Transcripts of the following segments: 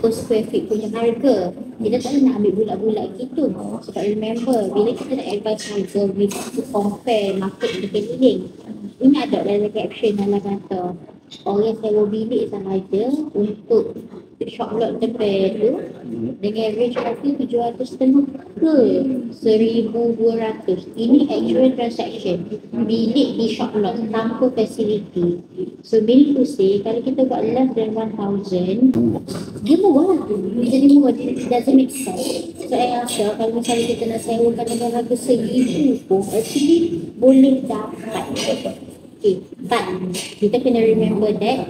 per square feet punya harga. Kita tak nak ambil bulat-bulat gitu. Sebab remember, bila kita nak advise harga, we have to compare market berkeliling. Ini ada dalam caption dalam kata orang sewa bilik sahaja untuk shop lot tepi tu dengan average harga RM750 ke RM1,200. Ini actual transaction bilik di shop lot tanpa facility. So meaning to say, kalau kita buat less than 1,000, dia murah. Dia jadi murah, it doesn't make sense. So saya rasa kalau misalnya kita nak sewakan dengan harga RM1,000 pun actually boleh dapat. Okay, but kita kena remember that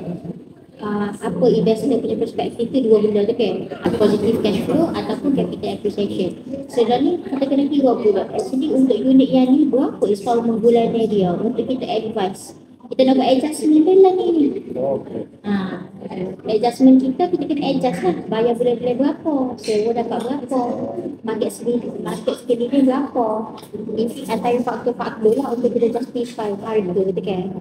apa investor punya perspektif tu dua benda tu kan, positive cash flow ataupun capital appreciation. So dalam ni kita kena kira pula actually untuk unit yang ni berapa installment bulanan dia untuk kita advise. Kita nak buat adjustment dalam ni. Adjustment kita kena adjust lah, bayar bulan-bulan berapa, sewa dapat berapa, market sekeliling berapa. Ini antara faktor-faktor lah untuk kita justify harga tu kan.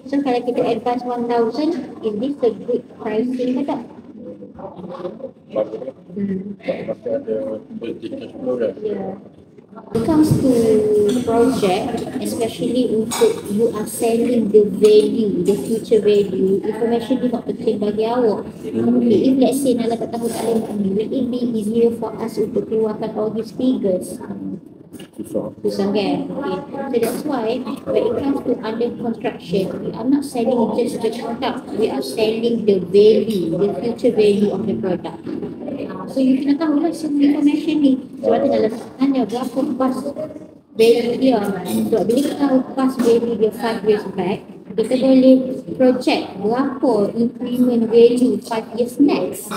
So kalau kita advance 1,000, is this a good pricing ke tak? Masih ada positive cash flow kan? Yeah. When it comes to project, especially untuk you are selling the value, the future value, information ni tak penting bagi awak. Okay, if let's say Nala tak tahu taklim ni, will it be easier for us untuk keluarkan all these figures? Susah kan? Okay. So that's why when it comes to under construction, we are not selling just the product, we are selling the value, the future value of the product. So you kena tahu lah semua information ni. Sebab tu dalam tanya berapa past value dia. So bila kita tahu past value dia 5 years back, kita boleh project berapa increment value 5 years next.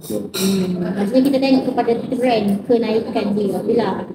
Maksudnya kita tengok kepada trend kenaikan dia. Bila